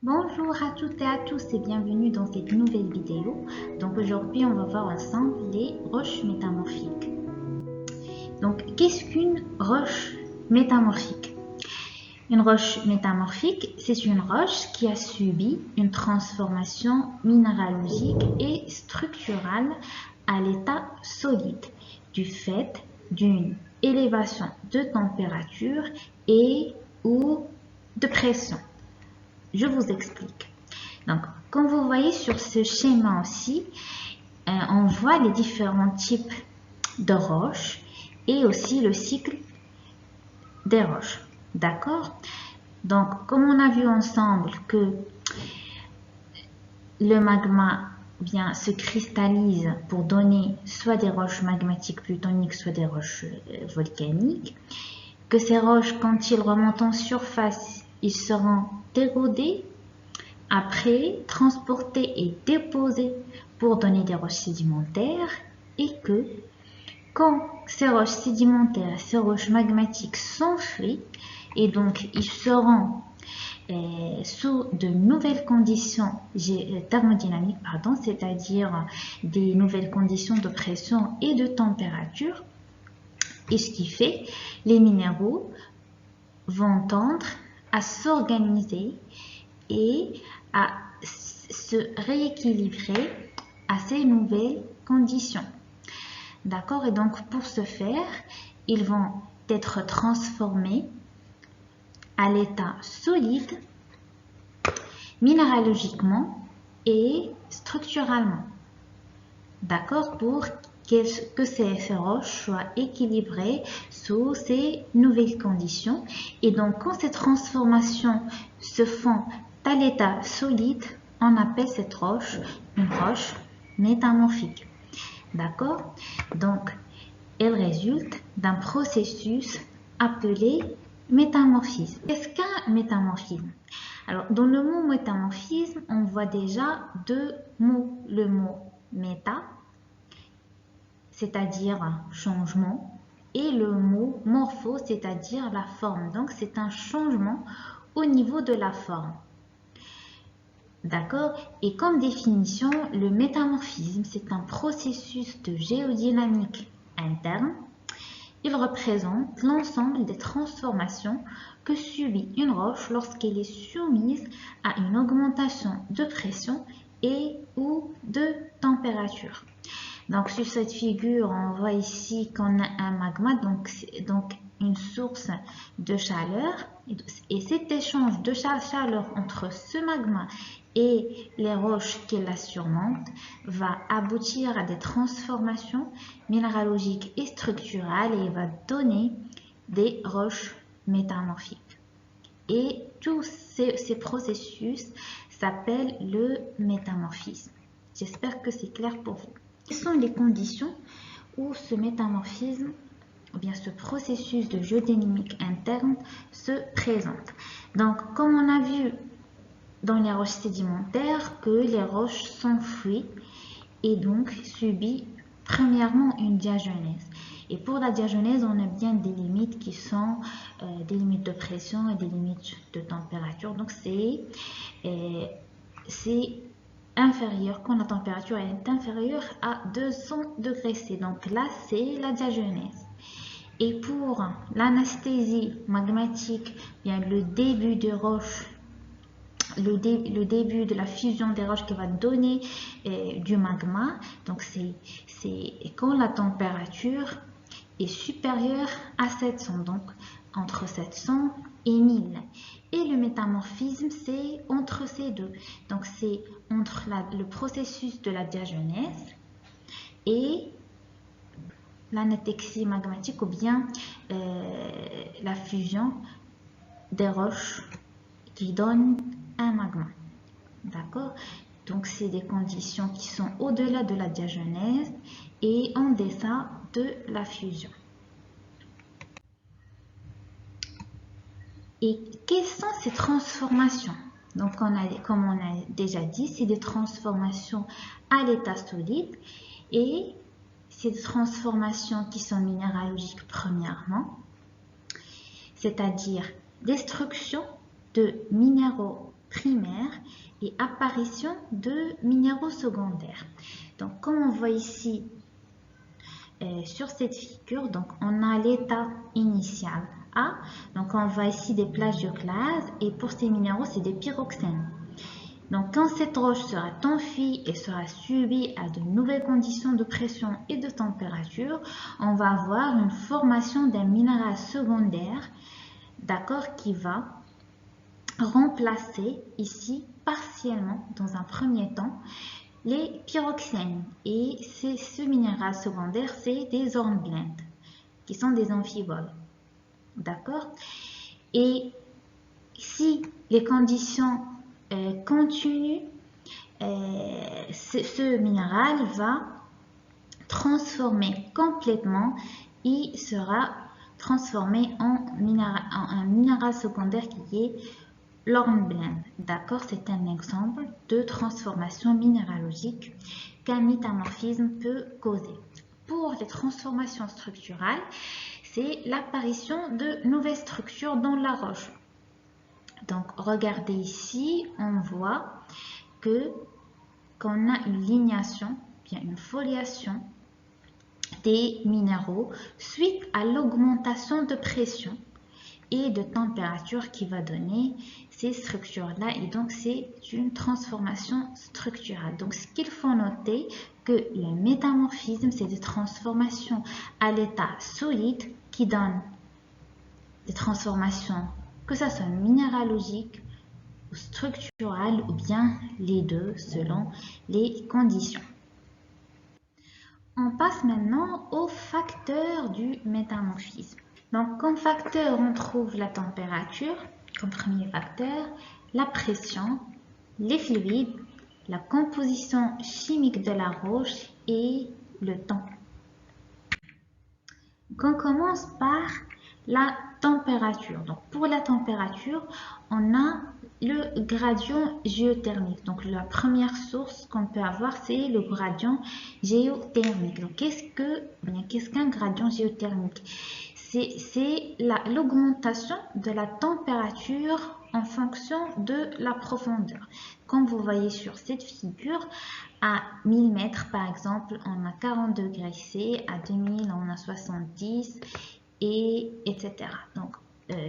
Bonjour à toutes et à tous et bienvenue dans cette nouvelle vidéo. Donc aujourd'hui on va voir ensemble les roches métamorphiques. Donc qu'est-ce qu'une roche métamorphique? Une roche métamorphique, c'est une roche qui a subi une transformation minéralogique et structurale à l'état solide du fait d'une élévation de température et ou de pression. Je vous explique. Donc, comme vous voyez sur ce schéma aussi, on voit les différents types de roches et aussi le cycle des roches. D'accord? Donc, comme on a vu ensemble que le magma se cristallise pour donner soit des roches magmatiques plutoniques, soit des roches volcaniques, que ces roches, quand ils remontent en surface, ils seront érodés, après transportés et déposés pour donner des roches sédimentaires, et que quand ces roches sédimentaires, ces roches magmatiques s'enfuient, et donc ils seront sous de nouvelles conditions thermodynamiques, c'est-à-dire des nouvelles conditions de pression et de température, et ce qui fait les minéraux vont tendre à s'organiser et à se rééquilibrer à ces nouvelles conditions. D'accord? Et donc, pour ce faire, ils vont être transformés à l'état solide, minéralogiquement et structurellement. D'accord? Pour que ces roches soient équilibrées sous ces nouvelles conditions. Et donc, quand ces transformations se font à l'état solide, on appelle cette roche une roche métamorphique. D'accord? Donc, elle résulte d'un processus appelé métamorphisme. Qu'est-ce qu'un métamorphisme? Alors, dans le mot métamorphisme, on voit déjà deux mots. Le mot méta, c'est-à-dire changement, et le mot morpho, c'est-à-dire la forme. Donc, c'est un changement au niveau de la forme. D'accord? Et comme définition, le métamorphisme, c'est un processus de géodynamique interne. Il représente l'ensemble des transformations que subit une roche lorsqu'elle est soumise à une augmentation de pression et ou de température. Donc sur cette figure, on voit ici qu'on a un magma, donc une source de chaleur. Et cet échange de chaleur entre ce magma et les roches qui la surmontent va aboutir à des transformations minéralogiques et structurales et va donner des roches métamorphiques. Et tous ces processus s'appellent le métamorphisme. J'espère que c'est clair pour vous. Quelles sont les conditions où ce métamorphisme, ou bien ce processus de géodynamique interne se présente? Donc, comme on a vu dans les roches sédimentaires, que les roches s'enfuient et donc subissent premièrement une diagenèse. Et pour la diagenèse, on a bien des limites qui sont des limites de pression et des limites de température. Donc, c'est inférieur, quand la température est inférieure à 200 degrés C. Donc là, c'est la diagenèse. Et pour l'anesthésie magmatique, bien le début de roche, le début de la fusion des roches qui va donner du magma, donc c'est quand la température est supérieure à 700, donc entre 700 et 1000. Et le métamorphisme, c'est entre ces deux. Donc, c'est entre le processus de la diagenèse et l'anatexie magmatique ou bien la fusion des roches qui donnent un magma. D'accord? Donc, c'est des conditions qui sont au-delà de la diagenèse et en deçà de la fusion. Et quelles sont ces transformations? Donc, comme on a déjà dit, c'est des transformations à l'état solide et c'est des transformations qui sont minéralogiques premièrement, c'est-à-dire destruction de minéraux primaires et apparition de minéraux secondaires. Donc, comme on voit ici sur cette figure, donc on a l'état initial A. Donc, on voit ici des plagioclases et pour ces minéraux, c'est des pyroxènes. Donc, quand cette roche sera enfuie et sera subie à de nouvelles conditions de pression et de température, on va avoir une formation d'un minéral secondaire, d'accord, qui va remplacer ici partiellement, dans un premier temps, les pyroxènes. Et ce minéral secondaire, c'est des hornblende, qui sont des amphiboles. D'accord? Et si les conditions continuent, ce minéral va transformer complètement, il sera transformé en un minéral secondaire qui est l'hornblende. D'accord, c'est un exemple de transformation minéralogique qu'un métamorphisme peut causer. Pour les transformations structurales, c'est l'apparition de nouvelles structures dans la roche. Donc, regardez ici, on voit qu'on a une lignation, bien une foliation des minéraux suite à l'augmentation de pression et de température qui va donner ces structures-là. Et donc, c'est une transformation structurale. Donc, ce qu'il faut noter, que le métamorphisme, c'est des transformations à l'état solide qui donnent des transformations, que ce soit minéralogiques ou structurales, ou bien les deux selon les conditions. On passe maintenant aux facteurs du métamorphisme. Donc, comme facteur, on trouve la température, comme premier facteur, la pression, les fluides, la composition chimique de la roche et le temps. Donc, on commence par la température. Donc, pour la température, on a le gradient géothermique. Donc, la première source qu'on peut avoir, c'est le gradient géothermique. Donc, qu'est-ce qu'un gradient géothermique? C'est l'augmentation de la température en fonction de la profondeur. Comme vous voyez sur cette figure, à 1000 mètres par exemple, on a 40 degrés C, à 2000 on a 70, et etc. Donc,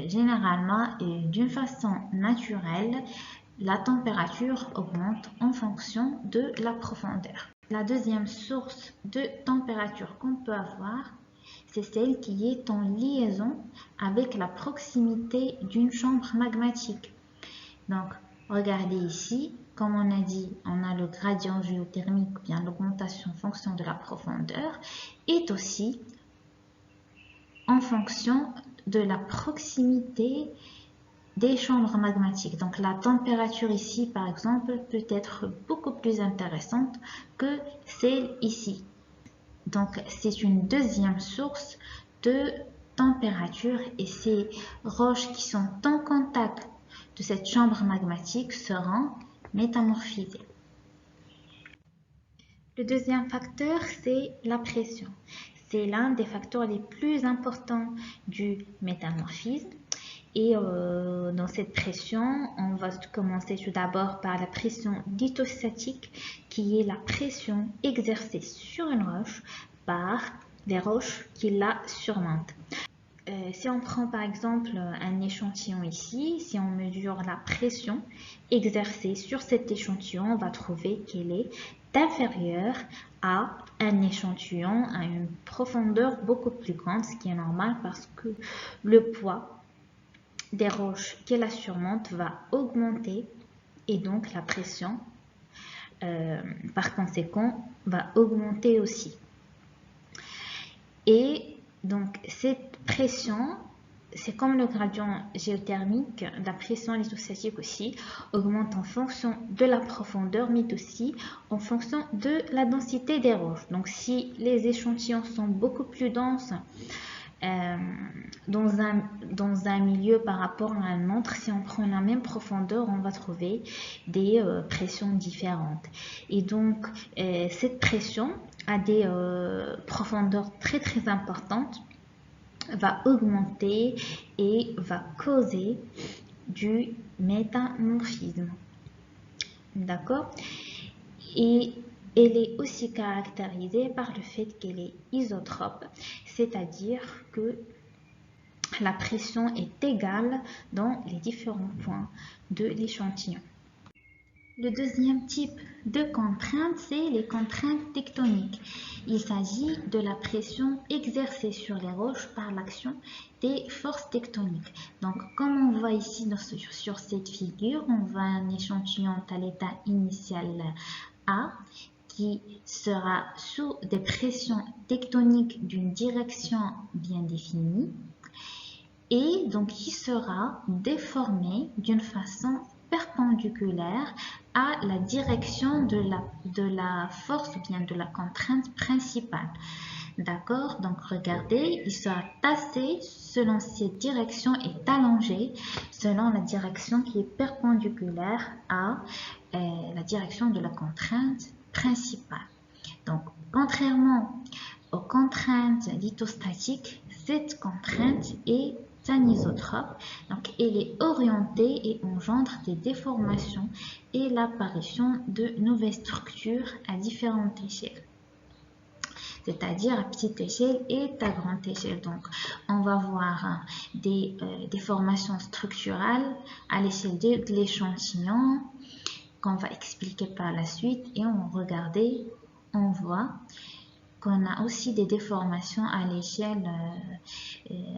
généralement, d'une façon naturelle, la température augmente en fonction de la profondeur. La deuxième source de température qu'on peut avoir, c'est celle qui est en liaison avec la proximité d'une chambre magmatique. Donc, regardez ici, comme on a dit, on a le gradient géothermique, bien l'augmentation en fonction de la profondeur, est aussi en fonction de la proximité des chambres magmatiques. Donc, la température ici, par exemple, peut être beaucoup plus intéressante que celle ici. Donc, c'est une deuxième source de température et ces roches qui sont en contact de cette chambre magmatique seront métamorphisées. Le deuxième facteur, c'est la pression. C'est l'un des facteurs les plus importants du métamorphisme. Et dans cette pression, on va commencer tout d'abord par la pression lithostatique, qui est la pression exercée sur une roche par les roches qui la surmontent. Si on prend par exemple un échantillon ici, si on mesure la pression exercée sur cet échantillon, on va trouver qu'elle est inférieure à un échantillon à une profondeur beaucoup plus grande, ce qui est normal parce que le poids des roches qui la surmontent va augmenter et donc la pression par conséquent va augmenter aussi. Et donc cette pression, c'est comme le gradient géothermique, la pression lithostatique aussi augmente en fonction de la profondeur, mais aussi en fonction de la densité des roches. Donc si les échantillons sont beaucoup plus denses dans un milieu par rapport à un autre, si on prend la même profondeur, on va trouver des pressions différentes. Et donc cette pression à des profondeurs très très importantes va augmenter et va causer du métamorphisme. D'accord? Et elle est aussi caractérisée par le fait qu'elle est isotrope, c'est-à-dire que la pression est égale dans les différents points de l'échantillon. Le deuxième type de contrainte, c'est les contraintes tectoniques. Il s'agit de la pression exercée sur les roches par l'action des forces tectoniques. Donc, comme on voit ici sur cette figure, on voit un échantillon à l'état initial A qui sera sous des pressions tectoniques d'une direction bien définie et donc qui sera déformé d'une façon perpendiculaire à la direction de la force ou bien de la contrainte principale. D'accord? Donc regardez, il sera tassé selon cette direction et allongé selon la direction qui est perpendiculaire à la direction de la contrainte principale. Donc contrairement aux contraintes lithostatiques, cette contrainte est anisotrope, donc elle est orientée et engendre des déformations et l'apparition de nouvelles structures à différentes échelles, c'est-à-dire à petite échelle et à grande échelle. Donc on va voir des déformations structurales à l'échelle de l'échantillon qu'on va expliquer par la suite, et on voit qu'on a aussi des déformations à l'échelle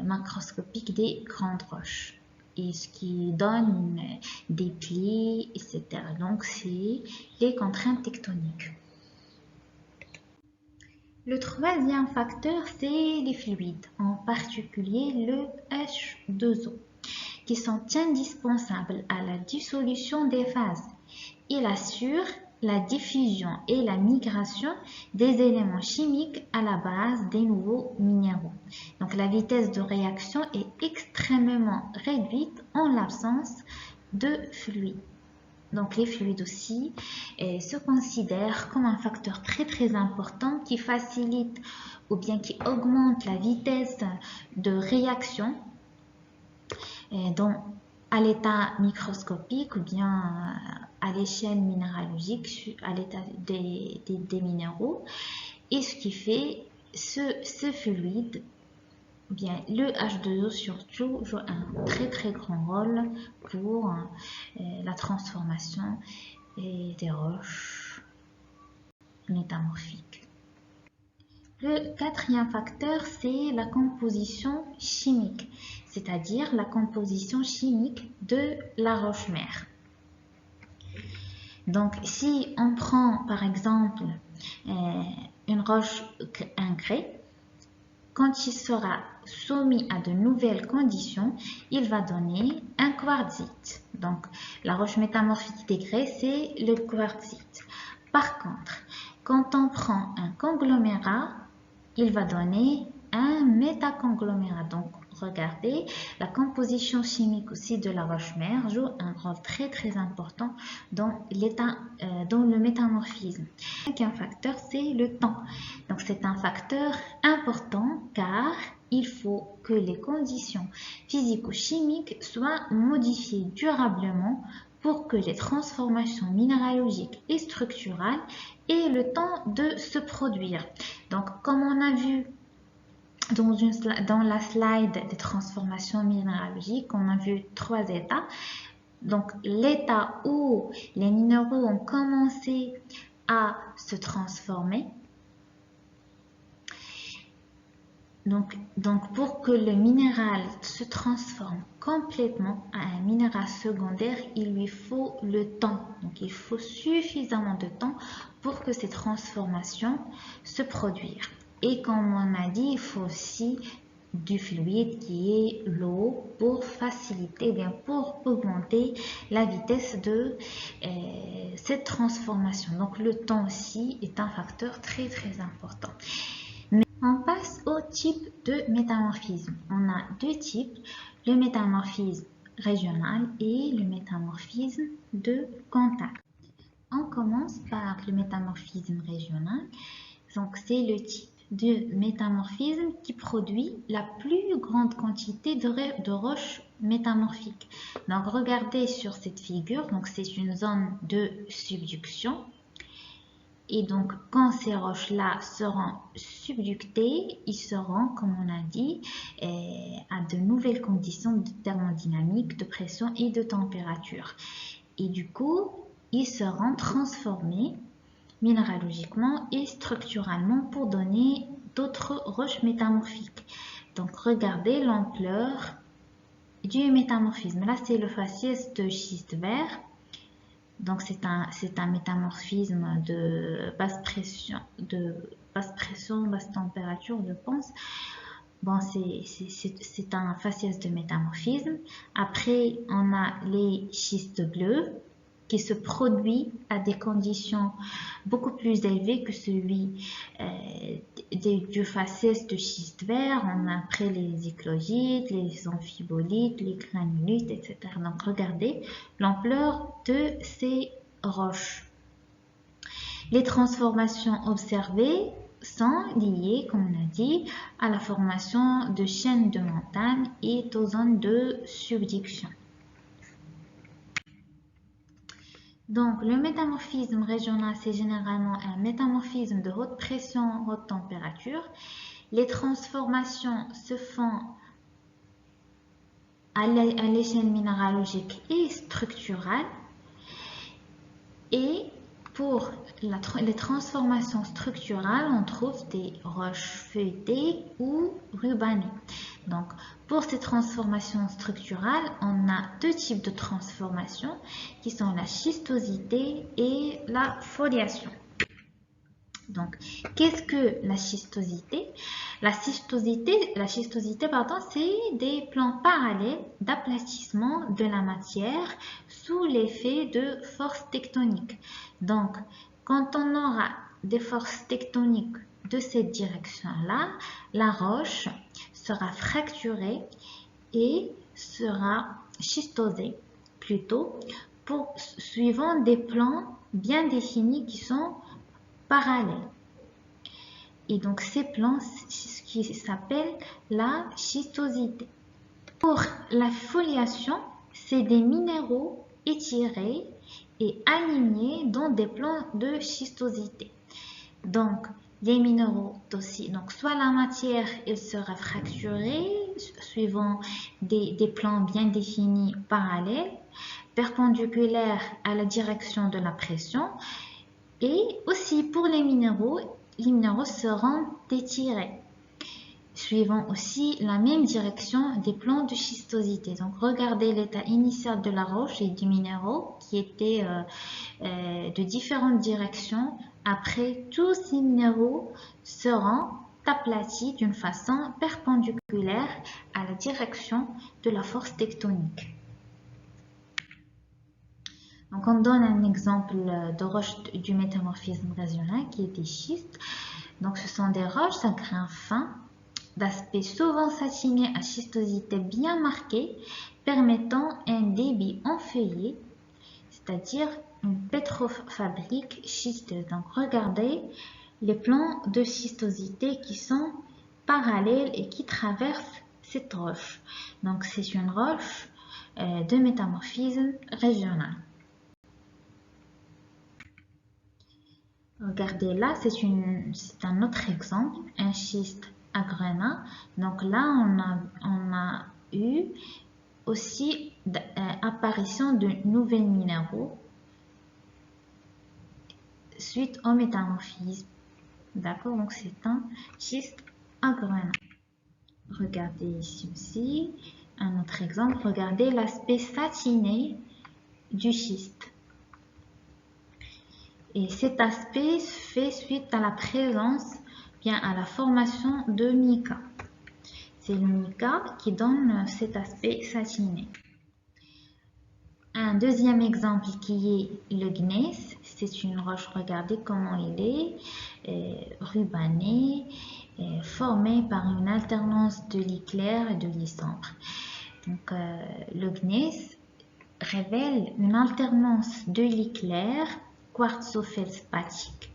macroscopique des grandes roches, et ce qui donne des plis, etc. Donc, c'est les contraintes tectoniques. Le troisième facteur, c'est les fluides, en particulier le H2O, qui sont indispensables à la dissolution des phases. Il assure la diffusion et la migration des éléments chimiques à la base des nouveaux minéraux. Donc la vitesse de réaction est extrêmement réduite en l'absence de fluides. Donc les fluides aussi se considèrent comme un facteur très important qui facilite ou bien qui augmente la vitesse de réaction à l'état microscopique ou bien à l'échelle minéralogique, à l'état des minéraux, et ce qui fait ce fluide, bien le H2O surtout, joue un très grand rôle pour la transformation des roches métamorphiques. Le quatrième facteur, c'est la composition chimique, c'est-à-dire la composition chimique de la roche-mère. Donc, si on prend par exemple une roche, un grès, quand il sera soumis à de nouvelles conditions, il va donner un quartzite. Donc, la roche métamorphique des grès, c'est le quartzite. Par contre, quand on prend un conglomérat, il va donner un métaconglomérat. Donc, regardez, la composition chimique aussi de la roche-mère joue un rôle très important dans le métamorphisme. Le cinquième facteur, c'est le temps. Donc, c'est un facteur important car il faut que les conditions physico-chimiques soient modifiées durablement pour que les transformations minéralogiques et structurales aient le temps de se produire. Donc, comme on a vu dans la slide des transformations minéralogiques, on a vu 3 états. Donc, l'état où les minéraux ont commencé à se transformer. Donc, pour que le minéral se transforme complètement à un minéral secondaire, il lui faut le temps. Donc, il faut suffisamment de temps pour que ces transformations se produisent. Et comme on a dit, il faut aussi du fluide qui est l'eau pour faciliter, bien pour augmenter la vitesse de cette transformation. Donc, le temps aussi est un facteur très important. On passe au type de métamorphisme. On a 2 types, le métamorphisme régional et le métamorphisme de contact. On commence par le métamorphisme régional. Donc, c'est le type de métamorphisme qui produit la plus grande quantité de roches métamorphiques. Donc regardez sur cette figure, donc c'est une zone de subduction. Et donc, quand ces roches-là seront subductées, ils seront, comme on a dit, à de nouvelles conditions de thermodynamique, de pression et de température. Et du coup, ils seront transformés minéralogiquement et structurellement pour donner d'autres roches métamorphiques. Donc, regardez l'ampleur du métamorphisme. Là, c'est le faciès de schiste vert. Donc, c'est un métamorphisme de basse pression, basse température, je pense. Bon, c'est un faciès de métamorphisme. Après, on a les schistes bleus qui se produisent à des conditions beaucoup plus élevées que celui du faciès de schiste vert. On a après les éclogites, les amphibolites, les granulites, etc. Donc, regardez l'ampleur de ces roches. Les transformations observées sont liées, comme on a dit, à la formation de chaînes de montagnes et aux zones de subduction. Donc, le métamorphisme régional, c'est généralement un métamorphisme de haute pression, haute température. Les transformations se font à l'échelle minéralogique et structurale. Et pour les transformations structurales, on trouve des roches feuilletées ou rubanées. Donc, pour ces transformations structurales, on a deux types de transformations qui sont la schistosité et la foliation. Donc, qu'est-ce que la schistosité? La schistosité, c'est des plans parallèles d'aplatissement de la matière sous l'effet de forces tectoniques. Donc, quand on aura des forces tectoniques de cette direction-là, la roche sera fracturée et sera schistosée plutôt suivant des plans bien définis qui sont parallèles. Et donc ces plans, c'est ce qui s'appelle la schistosité. Pour la foliation, c'est des minéraux étirés et alignés dans des plans de schistosité. Donc les minéraux aussi, donc soit la matière elle sera fracturée suivant des plans bien définis parallèles, perpendiculaires à la direction de la pression. Et aussi pour les minéraux seront étirés, suivant aussi la même direction des plans de schistosité. Donc regardez l'état initial de la roche et du minéraux qui étaient de différentes directions. Après, tous ces minéraux seront aplatis d'une façon perpendiculaire à la direction de la force tectonique. Donc, on donne un exemple de roche du métamorphisme régional qui est des schistes. Donc, ce sont des roches à grains fins, d'aspect souvent satiné à schistosité bien marquée, permettant un débit enfeuillé, c'est-à-dire une pétrofabrique schisteuse. Donc, regardez les plans de schistosité qui sont parallèles et qui traversent cette roche. Donc, c'est une roche de métamorphisme régional. Regardez là, c'est un autre exemple, un schiste à grenat. Donc là, on a eu aussi apparition de nouveaux minéraux suite au métamorphisme. D'accord, donc c'est un schiste à grenat. Regardez ici aussi un autre exemple. Regardez l'aspect satiné du schiste. Et cet aspect se fait suite à la présence, bien à la formation de mica. C'est le mica qui donne cet aspect satiné. Un deuxième exemple qui est le gneiss, c'est une roche, regardez comment il est, rubané, formé par une alternance de lit clair et de lit sombre. Donc le gneiss révèle une alternance de lit clair quartzo-feldspathite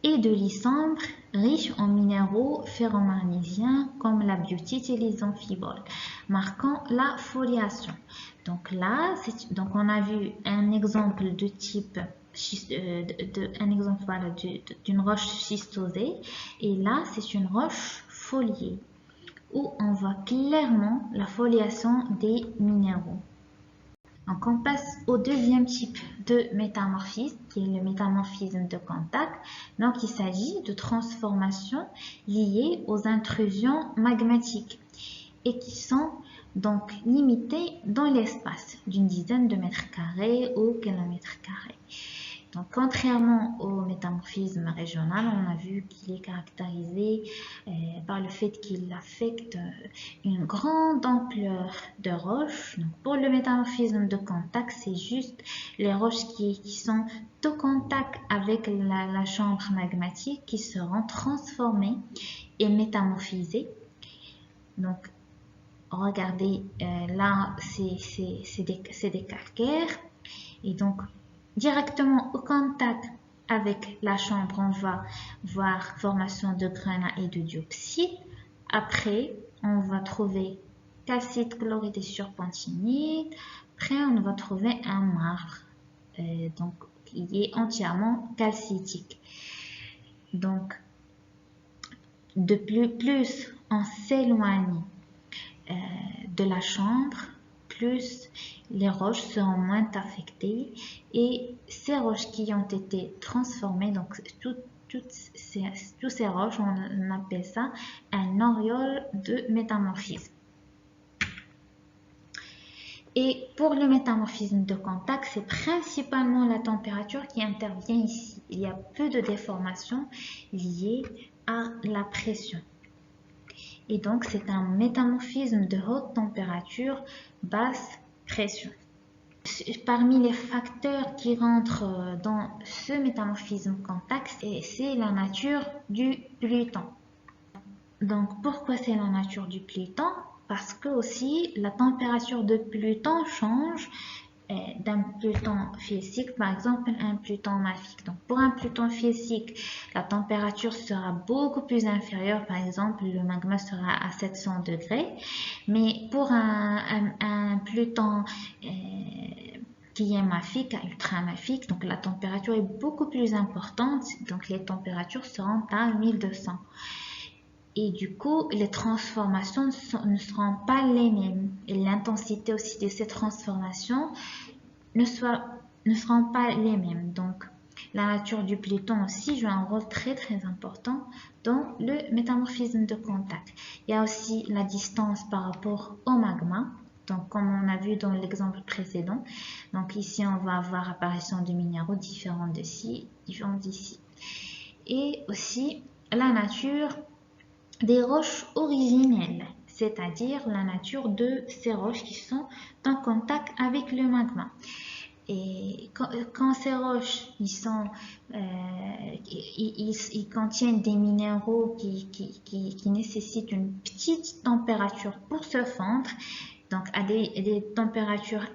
et de lysandre riche en minéraux ferromagnésiens comme la biotite et les amphiboles, marquant la foliation. Donc là, on a vu un exemple de type un exemple voilà, d'une roche schistosée, et là c'est une roche foliée où on voit clairement la foliation des minéraux. Donc on passe au deuxième type de métamorphisme qui est le métamorphisme de contact. Donc il s'agit de transformations liées aux intrusions magmatiques et qui sont donc limitées dans l'espace d'une dizaine de mètres carrés ou kilomètres carrés. Donc, contrairement au métamorphisme régional, on a vu qu'il est caractérisé par le fait qu'il affecte une grande ampleur de roches. Donc, pour le métamorphisme de contact, c'est juste les roches qui sont au contact avec la chambre magmatique qui seront transformées et métamorphisées. Donc, regardez, là, c'est des calcaires. Et donc, directement au contact avec la chambre, on va voir formation de granat et de diopside. Après, on va trouver calcite, chlorite et serpentinite. Après, on va trouver un marbre donc, qui est entièrement calcitique. Donc, de plus on s'éloigne de la chambre, plus les roches seront moins affectées et ces roches qui ont été transformées, donc toutes ces roches, on appelle ça un auréole de métamorphisme. Et pour le métamorphisme de contact, c'est principalement la température qui intervient ici. Il y a peu de déformations liées à la pression. Et donc, c'est un métamorphisme de haute température, basse pression. Parmi les facteurs qui rentrent dans ce métamorphisme contact, c'est la nature du pluton. Donc, pourquoi c'est la nature du pluton? Parce que aussi, la température de Pluton change d'un Pluton physique, par exemple, un Pluton mafique. Donc, pour un Pluton physique, la température sera beaucoup plus inférieure. Par exemple, le magma sera à 700 degrés. Mais pour un Pluton qui est mafique, ultra-mafique, donc la température est beaucoup plus importante. Donc, les températures seront à 1200. Et du coup, les transformations ne seront pas les mêmes. Et l'intensité aussi de ces transformations ne seront pas les mêmes. Donc, la nature du Pluton aussi joue un rôle très important dans le métamorphisme de contact. Il y a aussi la distance par rapport au magma. Donc, comme on a vu dans l'exemple précédent. Donc, ici, on va avoir apparition de minéraux différents d'ici. Et aussi, la nature des roches originelles, c'est-à-dire la nature de ces roches qui sont en contact avec le magma. Et quand ces roches ils contiennent des minéraux qui nécessitent une petite température pour se fondre, donc à des températures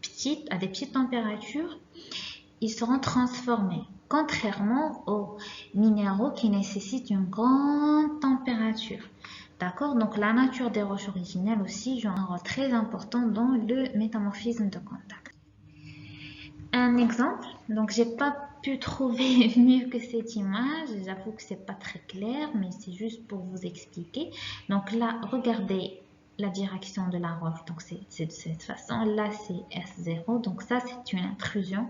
petites, à des petites températures, ils seront transformés, contrairement aux minéraux qui nécessitent une grande température. D'accord? Donc la nature des roches originelles aussi joue un rôle très important dans le métamorphisme de contact. Un exemple, donc j'ai pas pu trouver mieux que cette image, j'avoue que c'est pas très clair, mais c'est juste pour vous expliquer. Donc là, regardez la direction de la roche, donc c'est de cette façon, là c'est S0, donc ça c'est une intrusion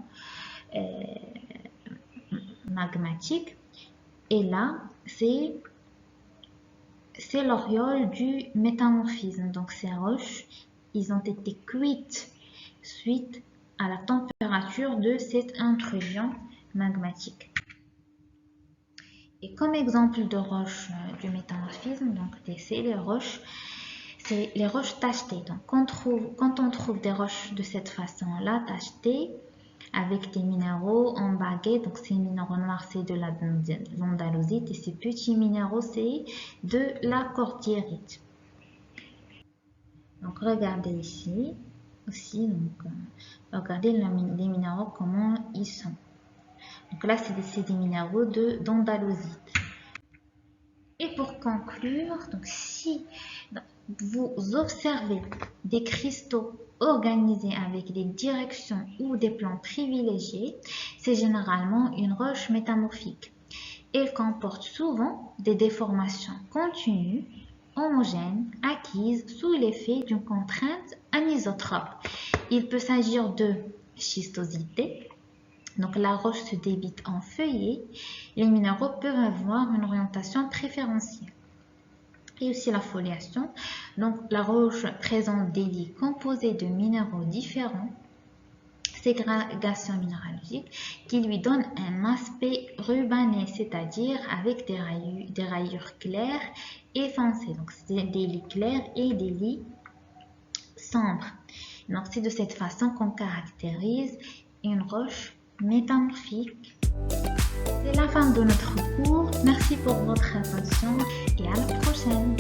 magmatique, et là c'est l'auréole du métamorphisme. Donc ces roches, ils ont été cuites suite à la température de cette intrusion magmatique. Et comme exemple de roches du métamorphisme, donc c'est les roches tachetées. Donc quand on trouve des roches de cette façon-là, tachetées, avec des minéraux en baguette. Donc ces minéraux noirs, c'est de l'andalosite, et ces petits minéraux, c'est de la cordierite. Donc regardez ici aussi, donc regardez les minéraux comment ils sont. Donc là, c'est des minéraux d'andalosite. Et pour conclure, donc si vous observez des cristaux organisés avec des directions ou des plans privilégiés, c'est généralement une roche métamorphique. Elle comporte souvent des déformations continues, homogènes, acquises sous l'effet d'une contrainte anisotrope. Il peut s'agir de schistosité. Donc la roche se débite en feuillets. Les minéraux peuvent avoir une orientation préférentielle. Et aussi la foliation. Donc la roche présente des lits composés de minéraux différents, ségrégation minéralogique, qui lui donne un aspect rubané, c'est-à-dire avec des rayures claires et foncées. Donc c'est des lits clairs et des lits sombres. Donc c'est de cette façon qu'on caractérise une roche métamorphique. C'est la fin de notre cours. Merci pour votre attention et à la prochaine.